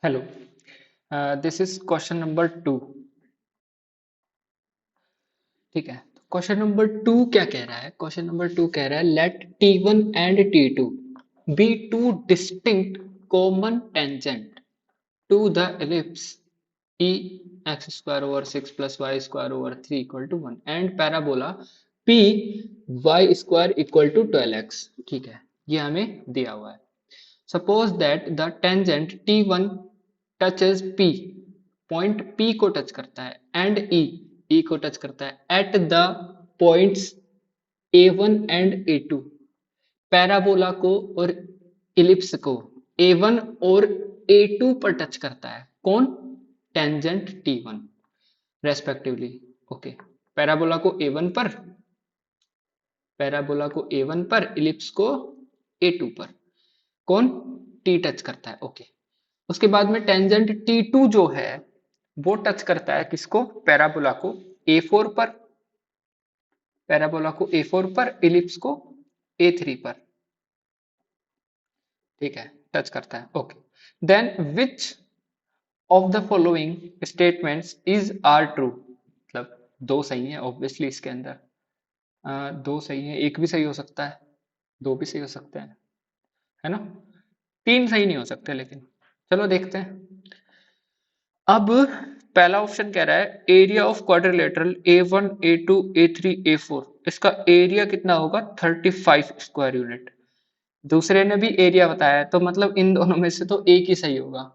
Hello, this is question number 2। ठीक है, question number 2 क्या कह रहा है? क्वेश्चन नंबर 2 कह रहा है let T1 and T2 be two distinct common tangent to the ellipse e x square over 6 plus y square over 3 equal to 1 and parabola p y square equal to 12x। ठीक है, ये हमें दिया हुआ है। Suppose that the tangent T1 touches P, point P को touch करता है एंड E को टच करता है at the points A1 and A2। Parabola को और इलिप्स को A1 और A2 पर टच करता है कौन? Tangent T1 respectively. Okay, parabola को A1 पर, पैराबोला को A1 पर, इलिप्स को A2 पर कौन? T टच करता है। ओके, उसके बाद में टेंजेंट T2 जो है वो टच करता है किसको? पैराबोला को A4 पर, पैराबोला को A4 पर, इलिप्स को A3 पर। ठीक है, टच करता है। Okay, then which of the following statements is are true? मतलब दो सही है ऑब्वियसली इसके अंदर। दो सही है, एक भी सही हो सकता है, दो भी सही हो सकते हैं, है ना? तीन सही नहीं हो सकते, लेकिन चलो देखते हैं। अब पहला ऑप्शन कह रहा है area of quadrilateral A1 A2 A3 A4, इसका एरिया कितना होगा? 35 स्क्वायर यूनिट। दूसरे ने भी एरिया बताया है, तो मतलब इन दोनों में से तो एक ही सही होगा।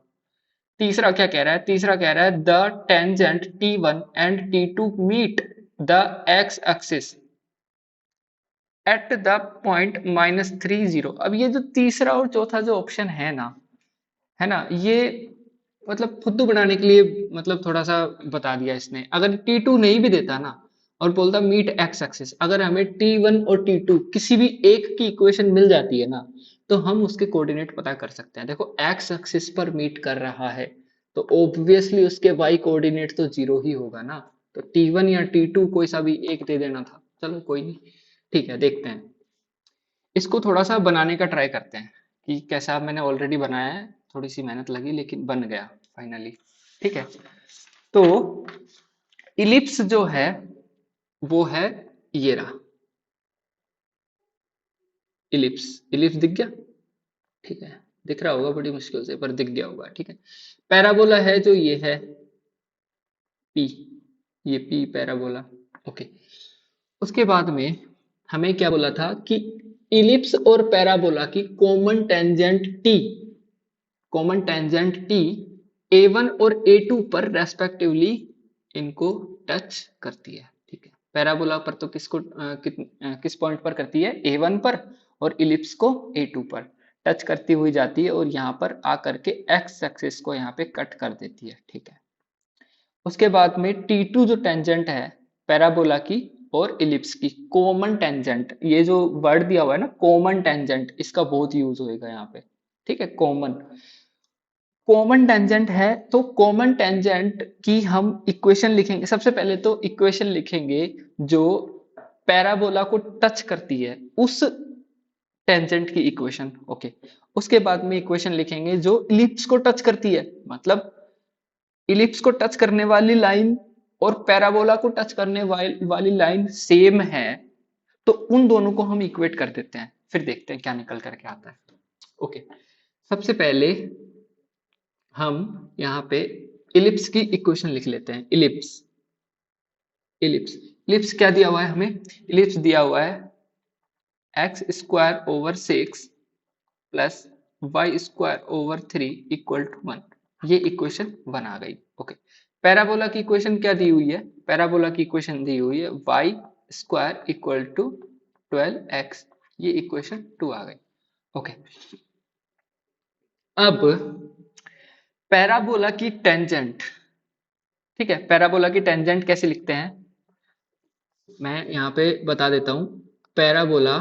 तीसरा क्या कह रहा है? तीसरा कह रहा है the tangent T1 and T2 meet the x axis at the point -30। अब ये जो तीसरा और चौथा जो ऑप्शन है ना, ये मतलब फुद्दू बनाने के लिए मतलब थोड़ा सा बता दिया इसने। अगर T2 नहीं भी देता ना और बोलता मीट एक्स एक्सिस, अगर हमें T1 और T2 किसी भी एक की इक्वेशन मिल जाती है ना, तो हम उसके कोऑर्डिनेट पता कर सकते हैं। देखो एक्स एक्सिस पर मीट कर रहा है तो ऑब्वियसली उसके वाई कोऑर्डिनेट तो जीरो ही होगा ना। तो T1 या T2 कोई सा भी एक दे देना था, चलो कोई नहीं। ठीक है, देखते हैं इसको थोड़ा सा बनाने का ट्राई करते हैं कि कैसा। मैंने ऑलरेडी बनाया है, थोड़ी सी मेहनत लगी लेकिन बन गया फाइनली। ठीक है, तो इलिप्स जो है वो है ये रहा। इलिप्स, इलिप्स दिख गया? ठीक है, दिख रहा होगा बड़ी मुश्किल से, पर दिख गया होगा। ठीक है, पैराबोला है जो ये है पी, ये पी पैराबोला। ओके, उसके बाद में हमें क्या बोला था कि इलिप्स और पैराबोला की common tangent T, common tangent T A1 और A2 पर रेस्पेक्टिवली इनको टच करती है। ठीक है, पैराबोला पर तो किसको किस पॉइंट पर करती है? A1 पर, और इलिप्स को A2 पर टच करती हुई जाती है और यहाँ पर आकर के एक्स एक्सिस को यहाँ पे कट कर देती है। ठीक है, उसके बाद में T2 जो टेंजेंट है पैराबोला की और इलिप्स की कॉमन टेंजेंट, ये जो वर्ड दिया हुआ है ना कॉमन टेंजेंट, इसका बहुत यूज होएगा यहाँ पे। ठीक है, कॉमन, कॉमन टेंजेंट है तो कॉमन टेंजेंट की हम इक्वेशन लिखेंगे। सबसे पहले तो इक्वेशन लिखेंगे जो पैराबोला को टच करती है उस टेंजेंट की इक्वेशन। ओके, उसके बाद में इक्वेशन लिखेंगे जो इलिप्स को टच करती है, मतलब इलिप्स को टच करने वाली लाइन और पैराबोला को टच करने वाली लाइन सेम है, तो उन दोनों को हम इक्वेट कर देते हैं, फिर देखते हैं क्या निकल करके आता है। ओके, सबसे पहले हम यहाँ पे इलिप्स की इक्वेशन लिख लेते हैं। इलिप्स, इलिप्स, इलिप्स क्या दिया हुआ है हमें? इलिप्स दिया हुआ है x square over 6 plus Y square over 3 equal to 1। ये इक्वेशन बना गई। ओके, पैराबोला की इक्वेशन क्या दी हुई है? पैराबोला की इक्वेशन दी हुई है Y square equal to 12x, ये इक्वेशन 2 आ गई। ओके, अब पैराबोला की टेंजेंट, ठीक है, पैराबोला की टेंजेंट कैसे लिखते हैं मैं यहाँ पे बता देता हूं। पैराबोला,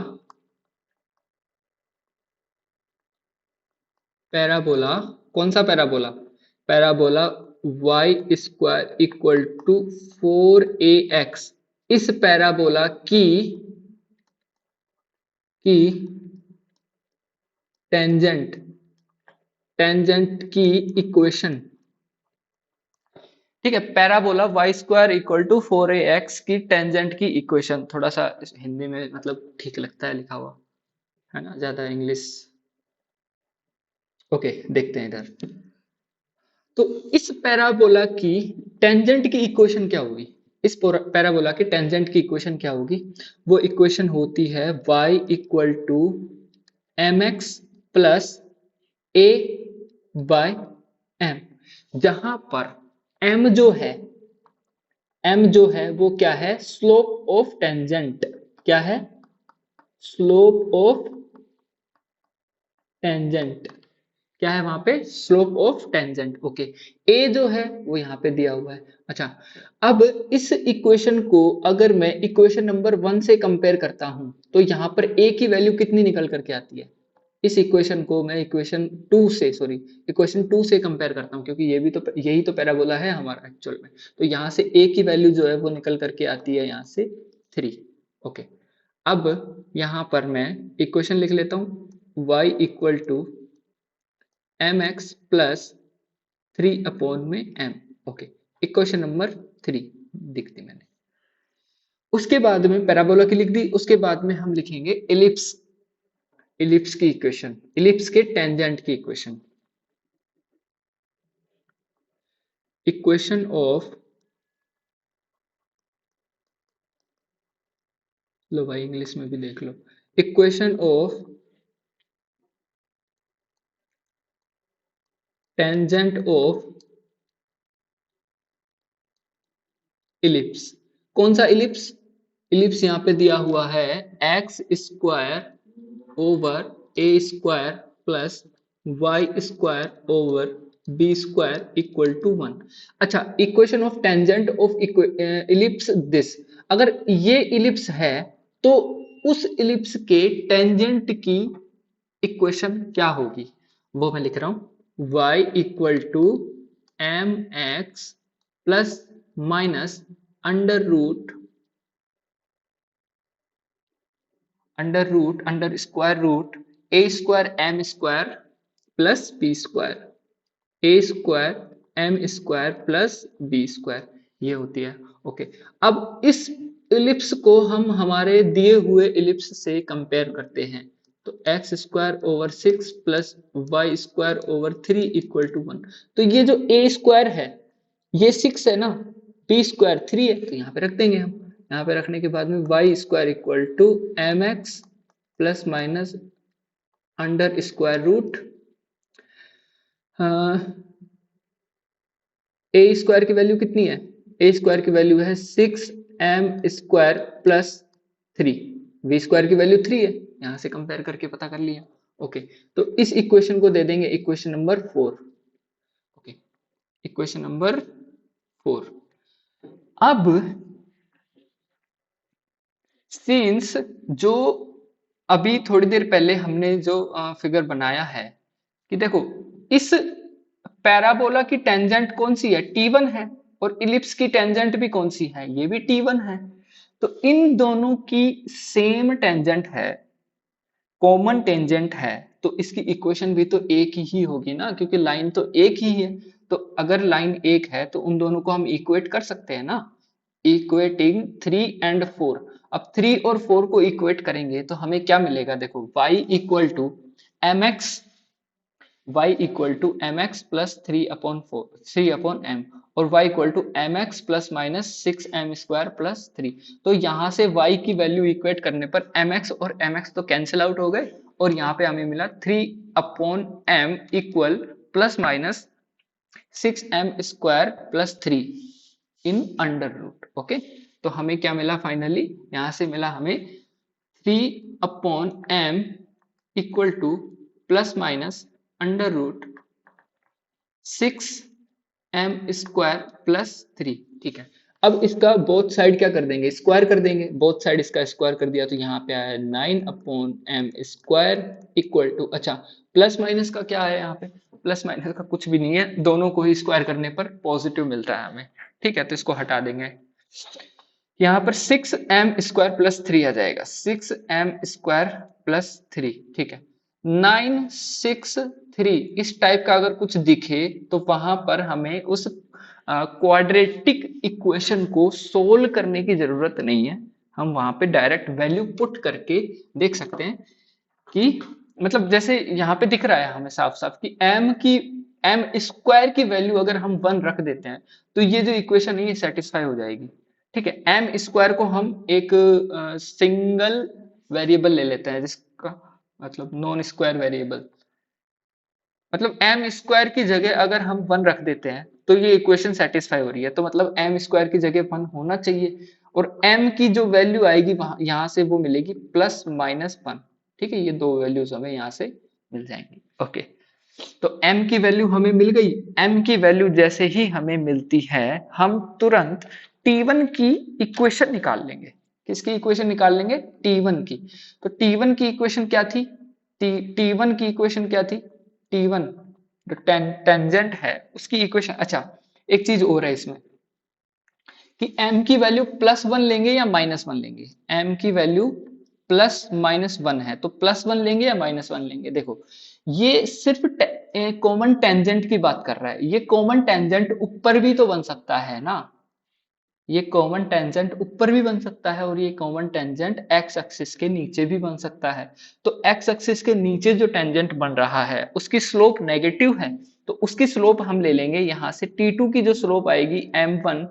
पैराबोला कौन सा parabola? Parabola y square equal to 4ax, इस पैराबोला की टेंजेंट, टेंजेंट की इक्वेशन, ठीक है, parabola y square equal to 4ax की टेंजेंट की इक्वेशन, थोड़ा सा हिंदी में मतलब ठीक लगता है लिखा हुआ, है ना, ज्यादा इंग्लिश। ओके, देखते हैं इधर। तो इस पैराबोला की टेंजेंट की इक्वेशन क्या होगी? इस पैराबोला की टेंजेंट की इक्वेशन क्या होगी? वो इक्वेशन होती है y equal to m x plus a by m, जहां पर m जो है वो क्या है? Slope of tangent. क्या है? Slope of tangent. क्या है वहां पे? Slope of tangent. Okay, a जो है वो यहाँ पे दिया हुआ है। अच्छा, अब इस इक्वेशन को अगर मैं इक्वेशन नंबर 1 से कंपेयर करता हूं तो यहाँ पर ए की वैल्यू कितनी निकल करके आती है? इस इक्वेशन को मैं इक्वेशन 2 से कंपेयर करता हूं, क्योंकि ये भी तो यही तो पैराबोला है हमारा एक्चुअल में। तो यहाँ से ए की वैल्यू जो है वो निकल करके आती है यहाँ से 3। ओके, अब यहाँ पर मैं इक्वेशन लिख लेता हूँ y equal to m x plus 3 upon में m। ओके, इक्वेशन नंबर 3 लिख दी मैंने। उसके बाद में पैराबोला की लिख दी, उसके बाद में हम लिखेंगे इलिप्स की इक्वेशन, इलिप्स के टेंजेंट की इक्वेशन। इक्वेशन ऑफ, लो भाई इंग्लिश में भी देख लो, equation of tangent of ellipse. कौन सा इलिप्स? इलिप्स यहाँ पे दिया हुआ है x square over A square plus Y square over B square equal to 1। अच्छा, equation of tangent of ellipse this, अगर ये इलिप्स है तो उस इलिप्स के टेंजेंट की इक्वेशन क्या होगी? वो मैं लिख रहा हूं, y equal to m x plus minus under square root a square m square plus b square, a square m square plus b square, ये होती है। ओके, अब इस इलिप्स को हम हमारे दिए हुए इलिप्स से कंपेयर करते हैं, तो x square over 6 plus Y square over 3 equal to 1। तो ये जो ए स्क्वायर है ये 6 है ना, बी स्क्वायर 3 है, तो यहाँ पे रख देंगे हम। यहाँ पे रखने के बाद में y square equal to m x plus minus under square root a square की वैल्यू कितनी है? ए स्क्वायर की वैल्यू है 6m square plus 3, v square की वैल्यू 3 है, यहां से कंपेयर करके पता कर लिया। ओके, तो इस इक्वेशन को दे देंगे equation number 4। Okay, equation number 4। अब सिंस जो अभी थोड़ी देर पहले हमने जो फिगर बनाया है कि देखो इस पैराबोला की टेंजेंट कौन सी है? T1 है, और इलिप्स की टेंजेंट भी कौन सी है? ये भी T1 है। तो इन दोनों की सेम टेंजेंट है, कॉमन टेंजेंट है, तो इसकी इक्वेशन भी तो एक ही होगी ना, क्योंकि लाइन तो एक ही है। तो अगर लाइन एक है तो उन दोनों को हम इक्वेट कर सकते हैं ना, इक्वेटिंग 3 एंड 4। अब 3 और 4 को इक्वेट करेंगे तो हमें क्या मिलेगा? देखो y equal to m x, y equal to m x plus 3 upon m, और y equal to m x plus minus 6m square plus 3। तो यहाँ से y की वैल्यू इक्वेट करने पर mx और mx तो कैंसिल आउट हो गए, और यहाँ पे हमें मिला 3 upon m equal plus minus 6m square plus 3 in under root. Okay, तो हमें क्या मिला फाइनली? यहाँ से मिला हमें 3 upon m equal to plus minus under root 6m square plus 3। ठीक है, अब इसका बोथ साइड क्या कर देंगे? स्क्वायर कर देंगे। बोथ साइड इसका स्क्वायर कर दिया तो यहाँ पे आया 9 upon m square equal to, अच्छा प्लस माइनस का क्या है यहाँ पे? प्लस माइनस का कुछ भी नहीं है, दोनों को ही स्क्वायर करने पर पॉजिटिव मिलता है हमें। ठीक है, तो इसको हटा देंगे। यहाँ पर 6m स्क्वायर प्लस 3 आ जाएगा, 6m स्क्वायर प्लस 3। ठीक है, 9 6 3 इस टाइप का अगर कुछ दिखे तो वहां पर हमें उस क्वाड्रेटिक इक्वेशन को सोल्व करने की जरूरत नहीं है। हम वहां पे डायरेक्ट वैल्यू पुट करके देख सकते हैं कि मतलब जैसे यहाँ पे दिख रहा है हमें साफ साफ कि एम स्क्वायर की वैल्यू अगर हम 1 रख देते हैं तो ये जो इक्वेशन है ये सेटिस्फाई हो जाएगी। ठीक है, एम स्क्वायर को हम एक सिंगल वेरिएबल ले लेते हैं जिसका मतलब नॉन स्क्वायर वेरिएबल, मतलब एम स्क्वायर की जगह अगर हम 1 रख देते हैं तो ये इक्वेशन सेटिस्फाई हो रही है, तो मतलब एम स्क्वायर की जगह 1 होना चाहिए और एम की जो वैल्यू आएगी वहां यहाँ से वो मिलेगी +-1। ठीक है, ये दो वैल्यूज हमें यहाँ से मिल जाएंगी। ओके, तो m की वैल्यू हमें मिल गई। m की वैल्यू जैसे ही हमें मिलती है हम तुरंत t1 की इक्वेशन निकाल लेंगे। किसकी इक्वेशन निकाल लेंगे? t1 की। तो t1 की इक्वेशन क्या थी? t1 की इक्वेशन क्या थी? t1 जो टेंजेंट है उसकी इक्वेशन। अच्छा, एक चीज और है इसमें कि m की वैल्यू +1 लेंगे या -1 लेंगे। m की वैल्यू +-1 है तो +1 लेंगे या -1 लेंगे। देखो ये सिर्फ कॉमन टेंजेंट की बात कर रहा है, ये कॉमन टेंजेंट ऊपर भी तो बन सकता है ना, ये कॉमन टेंजेंट ऊपर भी बन सकता है और ये कॉमन टेंजेंट एक्स एक्सिस के नीचे भी बन सकता है। तो एक्स एक्सिस के नीचे जो टेंजेंट बन रहा है उसकी स्लोप नेगेटिव है, तो उसकी स्लोप हम ले लेंगे यहाँ से t2 की जो स्लोप आएगी m1,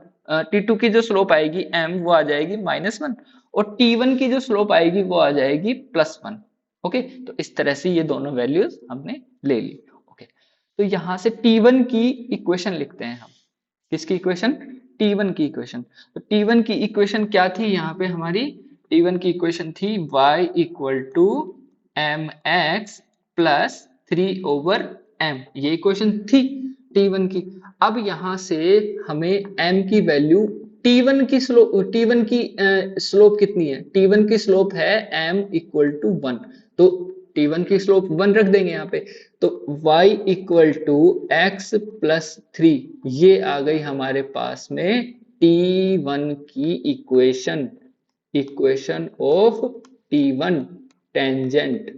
t2 की जो स्लोप आएगी m वो आ जाएगी -1 और t1 की जो स्लोप आएगी वो आ जाएगी +1। ओके, तो इस तरह से ये दोनों वैल्यूज हमने ले ली। ओके, तो यहाँ से t1 की इक्वेशन लिखते हैं हम। किसकी इक्वेशन? t1 की इक्वेशन। तो t1 की इक्वेशन क्या थी यहाँ पे हमारी? t1 की इक्वेशन थी y = mx + 3/m, ये इक्वेशन थी t1 की। अब यहाँ से हमें m की वैल्यू, t1 की स्लोप कितनी है? t1 की स्लोप है m = 1, तो t1 की स्लोप 1 रख देंगे यहाँ पे। तो y = x + 3, ये आ गई हमारे पास में t1 की equation, equation of t1 tangent.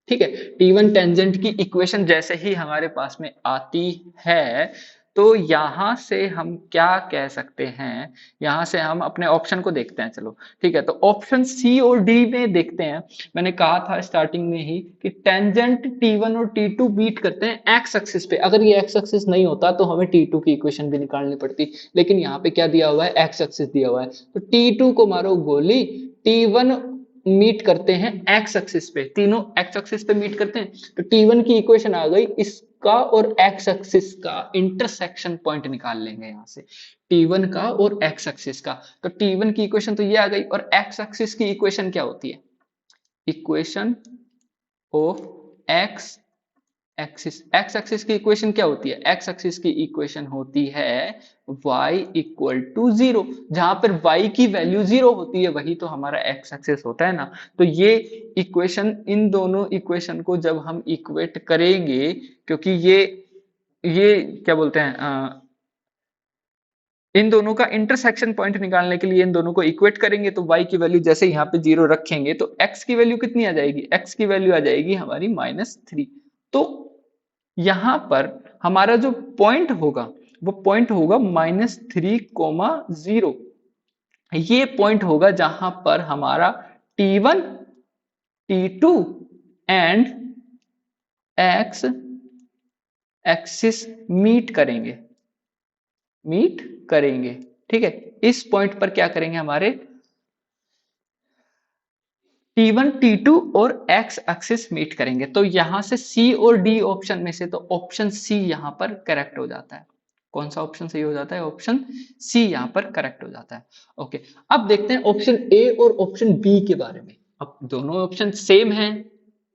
ठीक है, t1 टेंजेंट की इक्वेशन जैसे ही हमारे पास में आती है तो यहां से हम क्या कह सकते हैं, यहां से हम अपने ऑप्शन को देखते हैं। चलो ठीक है, तो ऑप्शन सी और डी में देखते हैं। मैंने कहा था स्टार्टिंग में ही कि टेंजेंट t1 और t2 बीट करते हैं एक्स एक्सिस पे। अगर ये एक्स एक्सिस नहीं होता तो हमें t2 की इक्वेशन भी निकालनी पड़ती, लेकिन यहाँ पे क्या दिया हुआ है? एक्स एक्सिस दिया हुआ है। तो t2 को मारो गोली, t1 मीट करते हैं एक्स एक्सिस पे, तीनों एक्स एक्सिस पे मीट करते हैं। तो t1 की इक्वेशन आ गई, इसका और एक्स एक्सिस का इंटरसेक्शन पॉइंट निकाल लेंगे यहाँ से, t1 का और एक्स एक्सिस का। तो t1 की इक्वेशन तो ये आ गई और एक्स एक्सिस की इक्वेशन क्या होती है? Equation of x axis, x axis की इक्वेशन क्या होती है? एक्स एक्सिस की इक्वेशन होती है y = 0। जहां पर y की वैल्यू 0 होती है वही तो हमारा एक्स एक्सिस होता है ना। तो ये इक्वेशन, इन दोनों इक्वेशन को जब हम इक्वेट करेंगे, क्योंकि ये क्या बोलते हैं, इन दोनों का इंटरसेक्शन पॉइंट निकालने के लिए इन दोनों को इक्वेट करेंगे तो y की वैल्यू जैसे यहाँ पे 0 रखेंगे तो x की वैल्यू कितनी आ जाएगी? x की वैल्यू आ जाएगी हमारी -3। तो यहां पर हमारा जो पॉइंट होगा वो पॉइंट होगा -3,0। ये पॉइंट होगा जहां पर हमारा t1, t2 and x axis meet करेंगे। ठीक है, इस पॉइंट पर क्या करेंगे? हमारे t1, t2 और x एक्सिस मीट करेंगे। तो यहां से c और d ऑप्शन में से तो ऑप्शन c यहां पर करेक्ट हो जाता है। कौन सा ऑप्शन सही हो जाता है? ऑप्शन सी यहां पर करेक्ट हो जाता है। ओके, अब देखते हैं ऑप्शन ए और ऑप्शन बी के बारे में। अब दोनों ऑप्शन सेम है,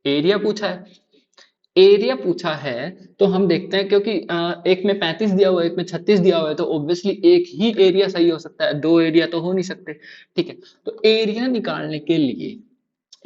एरिया पूछा है, एरिया पूछा है तो हम देखते हैं, क्योंकि एक में 35 दिया हुआ है, एक में 36 दिया हुआ है, तो ऑब्वियसली एक ही एरिया सही हो सकता है, दो एरिया तो हो नहीं सकते। ठीक है, तो एरिया निकालने के लिए,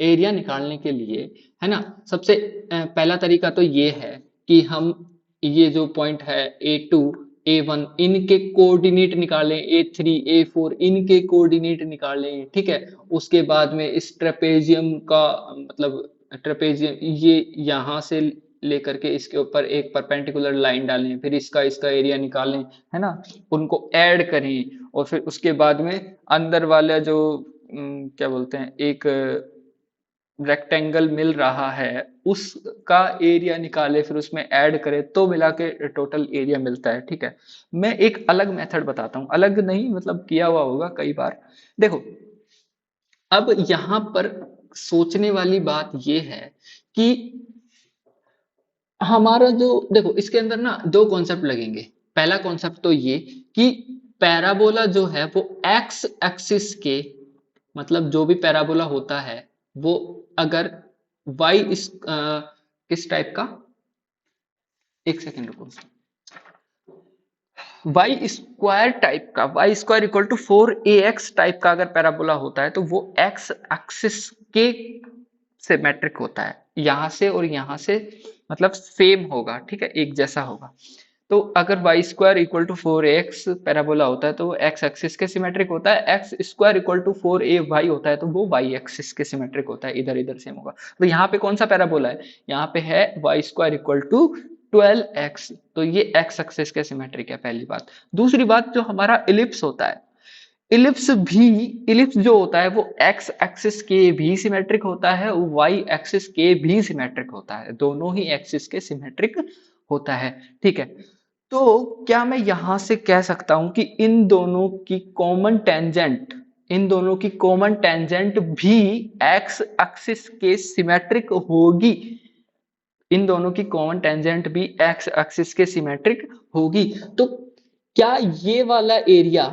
एरिया निकालने के लिए है ना, सबसे पहला तरीका तो ये है कि हम ये जो पॉइंट है A2, A1 इनके कोऑर्डिनेट निकालें, A3, A4 इनके कोऑर्डिनेट निकालें। ठीक है, उसके बाद में इस ट्रेपेजियम का मतलब ट्रेपेजियम ये यहां से लेकर के इसके ऊपर एक परपेंडिकुलर लाइन डालें, फिर इसका इसका एरिया निकालें, है ना, उनको ऐड करें, और फिर उसके बाद में अंदर वाला जो क्या बोलते हैं, एक रेक्टेंगल मिल रहा है उसका एरिया निकाले, फिर उसमें ऐड करे, तो मिला के टोटल एरिया मिलता है। ठीक है, मैं एक अलग मेथड बताता हूँ, अलग नहीं मतलब किया हुआ होगा कई बार। देखो, अब यहां पर सोचने वाली बात यह है कि हमारा जो, देखो इसके अंदर ना दो कॉन्सेप्ट लगेंगे। पहला कॉन्सेप्ट तो ये कि पैराबोला जो है वो एक्स एक्सिस के, मतलब जो भी पैराबोला होता है वो अगर वाई इस किस टाइप का, एक सेकेंड रुको, वाई स्क्वायर टाइप का, y square equal to 4ax type का अगर पैराबोला होता है तो वो एक्स एक्सिस के सिमेट्रिक होता है, यहां से और यहां से मतलब सेम होगा, ठीक है, एक जैसा होगा। तो अगर y square equal to 4ax parabola होता है तो वो एक्स एक्सिस के सिमेट्रिक होता है, x square equal to 4ay होता है तो वो वाई एक्सिस के सिमेट्रिक होता है, इधर इधर सेम होगा। तो यहाँ पे कौन सा पैराबोला है, यहाँ पे है Y square equal to 12x, तो ये एक्स एक्सिस के सिमेट्रिक है, पहली बात। दूसरी बात, जो हमारा इलिप्स होता है, इलिप्स भी, इलिप्स जो होता है वो एक्स एक्सिस के भी सिमेट्रिक होता है, वाई एक्सिस के भी सिमेट्रिक होता है, दोनों ही एक्सिस के सिमेट्रिक होता है। ठीक है, तो क्या मैं यहां से कह सकता हूं कि इन दोनों की कॉमन टेंजेंट, इन दोनों की कॉमन टेंजेंट भी एक्स एक्सिस के सिमेट्रिक होगी, इन दोनों की कॉमन टेंजेंट भी एक्स एक्सिस के सिमेट्रिक होगी। तो क्या ये वाला एरिया,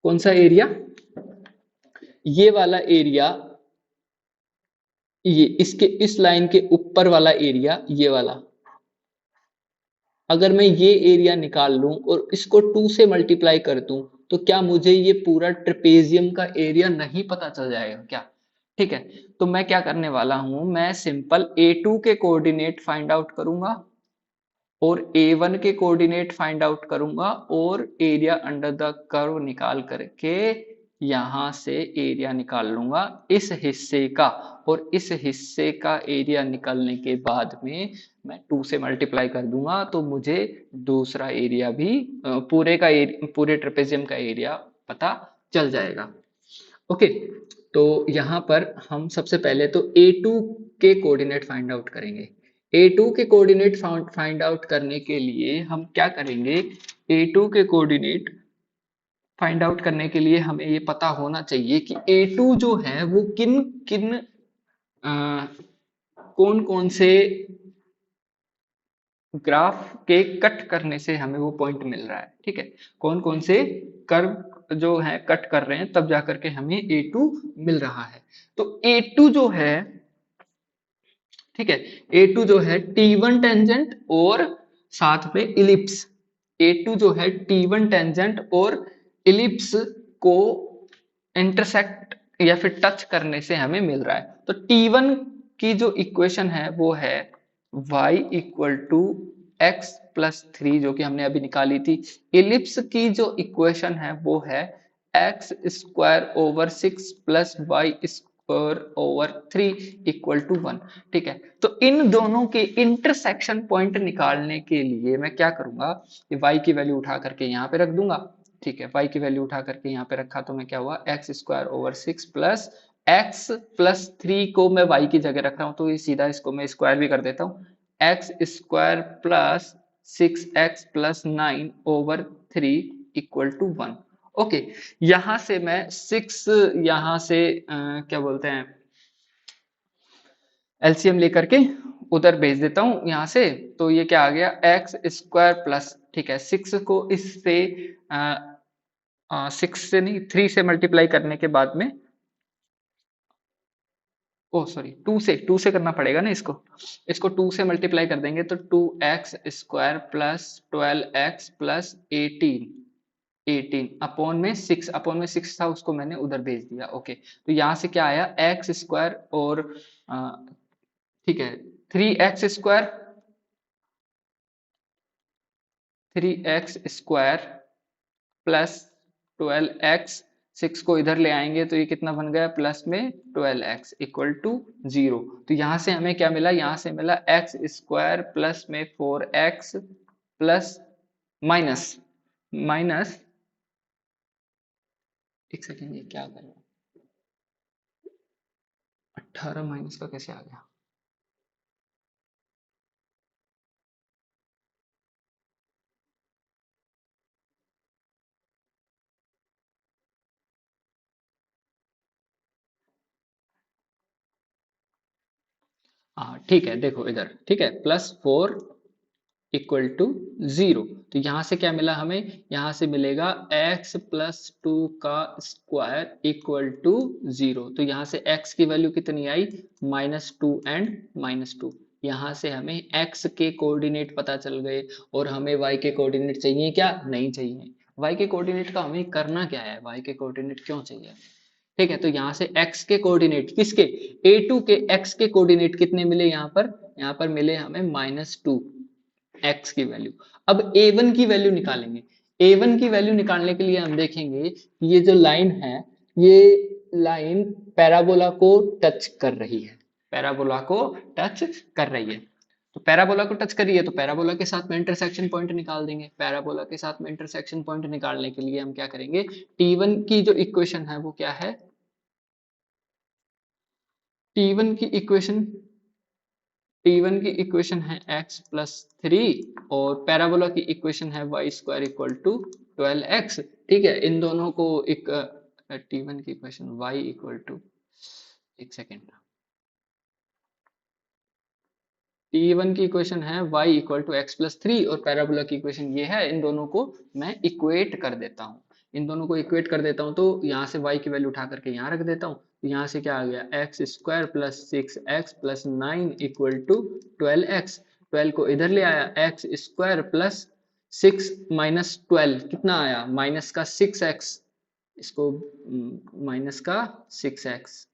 कौन सा एरिया, ये वाला एरिया, ये इसके इस लाइन के ऊपर वाला एरिया, ये वाला, अगर मैं ये एरिया निकाल लूं और इसको 2 से मल्टीप्लाई कर दूं, तो क्या मुझे ये पूरा ट्रेपेजियम का एरिया नहीं पता चल जाएगा क्या? ठीक है, तो मैं क्या करने वाला हूं, मैं सिंपल A2 के कोऑर्डिनेट फाइंड आउट करूंगा और A1 के कोऑर्डिनेट फाइंड आउट करूंगा और एरिया अंडर द कर्व निकाल करके यहां से एरिया निकाल लूंगा इस हिस्से का, और इस हिस्से का एरिया निकलने के बाद में मैं 2 से मल्टीप्लाई कर दूंगा तो मुझे दूसरा एरिया भी पूरे का पूरे ट्रेपेजियम का एरिया पता चल जाएगा। ओके, तो यहाँ पर हम सबसे पहले तो A2 के कोऑर्डिनेट फाइंड आउट करेंगे। A2 के कोऑर्डिनेट फाइंड आउट करने के लिए हम क्या करेंगे, A2 के कोऑर्डिनेट फाइंड आउट करने के लिए हमें ये पता होना चाहिए कि A2 जो है वो किन किन कौन कौन से ग्राफ के कट करने से हमें वो पॉइंट मिल रहा है। ठीक है, कौन कौन से कर्व जो है कट कर रहे हैं तब जाकर के हमें A2 मिल रहा है। तो A2 जो है, ठीक है, A2 जो है T1 टेंजेंट और साथ में इलिप्स, A2 जो है T1 टेंजेंट और इलिप्स को इंटरसेक्ट या फिर टच करने से हमें मिल रहा है। तो T1 की जो इक्वेशन है वो है y equal to x plus 3, जो कि हमने अभी निकाली थी। इलिप्स की जो इक्वेशन है वो है x square over 6 plus Y square over 3 equal to 1। ठीक है, तो इन दोनों के इंटरसेक्शन पॉइंट निकालने के लिए मैं क्या करूंगा, y की वैल्यू उठा करके यहाँ पे रख दूंगा। ठीक है, y की वैल्यू उठा करके यहाँ पे रखा तो मैं क्या हुआ, x square over 6 plus x plus 3 को मैं y की जगह रख रहा हूं तो ये सीधा इसको मैं स्क्वायर भी कर देता हूँ, x square plus 6x plus 9 over 3 equal to 1। Okay, यहां से मैं 6 यहां से क्या बोलते हैं एलसीएम लेकर के उधर भेज देता हूं यहां से, तो ये क्या आ गया, एक्स स्क्वायर प्लस, ठीक है, 6 को इससे 6 से नहीं 3 से मल्टीप्लाई करने के बाद में, ओ सॉरी 2 से करना पड़ेगा ना इसको, इसको 2 से मल्टीप्लाई कर देंगे तो 2x square plus 12x plus 18 upon में 6, अपॉन में 6 था उसको मैंने उधर भेज दिया। ओके, तो यहां से क्या आया, एक्स स्क्वायर और ठीक है 3x स्क्वायर प्लस 12x 6 को इधर ले आएंगे तो ये कितना बन गया, प्लस में 12x इक्वल टू 0। तो यहां से हमें क्या मिला, यहां से मिला एक्स स्क्वायर प्लस में 4x प्लस माइनस माइनस, एक सेकेंड ये क्या कर रहा है, 18 माइनस का कैसे आ गया। हाँ ठीक है, देखो इधर ठीक है, +4 इक्वल टू 0। तो यहां से क्या मिला हमें, यहां से मिलेगा x प्लस 2 का स्क्वायर इक्वल टू 0। तो यहां से x की वैल्यू कितनी आई, -2 एंड -2। यहां से हमें x के कोऑर्डिनेट पता चल गए, और हमें y के कोऑर्डिनेट चाहिए क्या, नहीं चाहिए। y के कोऑर्डिनेट का हमें करना क्या है, y के कोऑर्डिनेट क्यों चाहिए, ठीक है। तो यहाँ से x के कोऑर्डिनेट किसके, a2 के x के कोऑर्डिनेट कितने मिले, यहाँ पर मिले हमें -2 x की वैल्यू। अब a1 की वैल्यू निकालेंगे। a1 की वैल्यू निकालने के लिए हम देखेंगे कि ये जो लाइन है, ये लाइन पैराबोला को टच कर रही है, पैराबोला को टच कर रही है। तो पैराबोला को टच करिए तो पैराबोला के साथ में इंटरसेक्शन पॉइंट निकाल देंगे। पैराबोला के साथ में इंटरसेक्शन पॉइंट निकालने के लिए हम क्या करेंगे, t1 की जो इक्वेशन है वो क्या है, T1 की इक्वेशन, T1 की इक्वेशन है x प्लस 3, और पैराबोला की इक्वेशन है y square equal to 12x। ठीक है, इन दोनों को एक T1 की इक्वेशन y इक्वल टू, एक सेकेंड, T1 की इक्वेशन है y equal to x plus 3, और पैराबोला की इक्वेशन ये है। इन दोनों को मैं इक्वेट कर देता हूँ, इन दोनों को इक्वेट कर देता हूँ। तो यहाँ से y की वैल्यू उठा करके यहाँ रख देता हूँ। तो यहाँ से क्या आ गया, x square plus 6x plus 9 equal to 12x। 12 को इधर ले आया, एक्स स्क्वायर प्लस 6 माइनस 12 कितना आया, माइनस का 6x, इसको माइनस का 6x,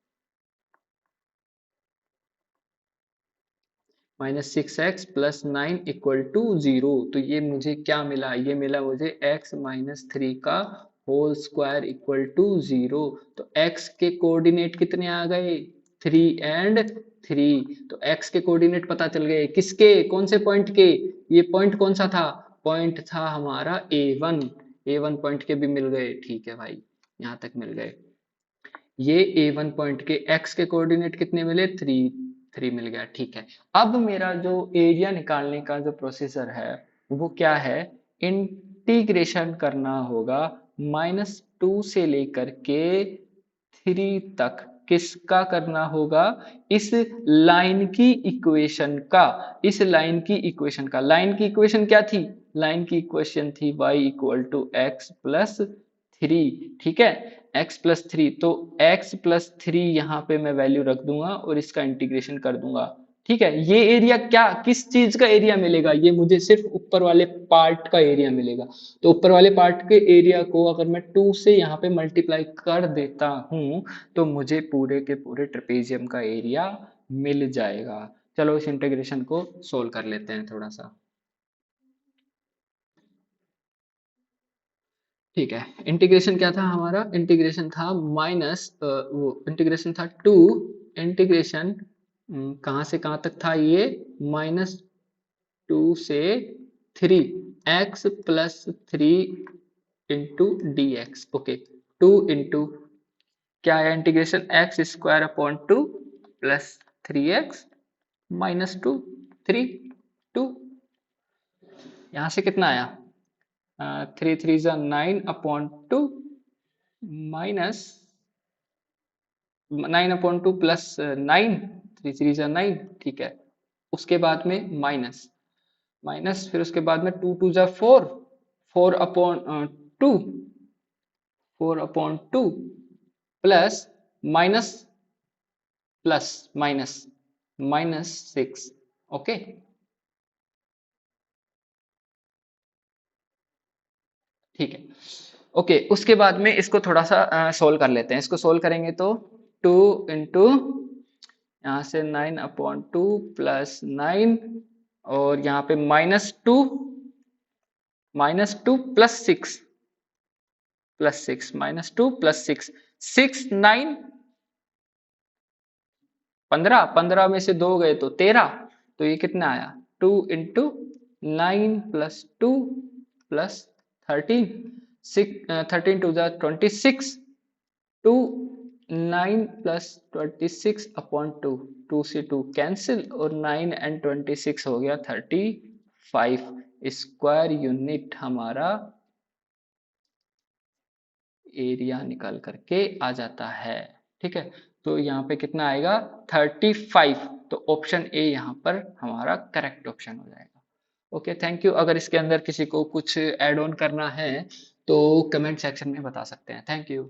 -6x plus 9 equal to 0। तो ये मुझे क्या मिला, ये मिला मुझे x माइनस 3 का होल स्क्वायर इक्वल टू 0। तो x के कोऑर्डिनेट कितने आ गए, 3 एंड 3। तो x के कोऑर्डिनेट पता चल गए, किसके, कौन से पॉइंट के, ये पॉइंट कौन सा था, पॉइंट था हमारा a1। a1 पॉइंट के भी मिल गए, ठीक है भाई, यहाँ तक मिल गए। ये A1 पॉइंट के x के कोऑर्डिनेट कितने मिले, 3 मिल गया, ठीक है। अब मेरा जो एरिया निकालने का जो प्रोसीजर है वो क्या है, इंटीग्रेशन करना होगा -2 से लेकर के 3 तक। किसका करना होगा, इस लाइन की इक्वेशन का, इस लाइन की इक्वेशन का। लाइन की इक्वेशन क्या थी, लाइन की इक्वेशन थी y equal to x plus 3, ठीक है, x प्लस 3। तो x प्लस 3 यहाँ पे मैं वैल्यू रख दूंगा और इसका इंटीग्रेशन कर दूंगा, ठीक है। ये एरिया क्या, किस चीज का एरिया मिलेगा, ये मुझे सिर्फ ऊपर वाले पार्ट का एरिया मिलेगा। तो ऊपर वाले पार्ट के एरिया को अगर मैं 2 से यहाँ पे मल्टीप्लाई कर देता हूँ तो मुझे पूरे के पूरे ट्रेपेजियम का एरिया मिल जाएगा। चलो इस इंटीग्रेशन को सोल्व कर लेते हैं थोड़ा सा, ठीक है। इंटीग्रेशन क्या था हमारा, इंटीग्रेशन था माइनस वो इंटीग्रेशन था 2, इंटीग्रेशन कहाँ से कहाँ तक था ये, -2 से 3, x plus 3 into D x, okay. 2 into क्या है integration, x square upon 2 plus 3x -2 3 2, यहाँ से कितना आया, 3 3 जा 9 अपॉन 2 माइनस 9/2 प्लस 9, 3 3 जा 9, ठीक है। उसके बाद में माइनस माइनस, फिर उसके बाद में 2 2 जा 4, 4 upon 2, 4/2 plus minus plus minus -6, okay. ठीक है, ओके। उसके बाद में इसको थोड़ा सा सोल्व कर लेते हैं। इसको सोल्व करेंगे तो 2 इंटू यहाँ से 9/2 प्लस 9, और यहाँ पे -2 प्लस 6 प्लस 6 माइनस 2 प्लस 6, 6 9 15, 15 में से 2 गए तो 13, तो ये कितना आया 2 इंटू 9 प्लस 2 प्लस 13, 13 टू द 26, 2 9 प्लस 26 अपॉन 2, 2 से 2 कैंसिल और 9 एंड 26 हो गया 35 स्क्वायर यूनिट हमारा एरिया निकल करके आ जाता है। ठीक है, तो यहाँ पे कितना आएगा 35, तो ऑप्शन ए यहाँ पर हमारा करेक्ट ऑप्शन हो जाएगा। Okay, thank you. अगर इसके अंदर किसी को कुछ ऐड ऑन करना है तो कमेंट सेक्शन में बता सकते हैं। Thank you.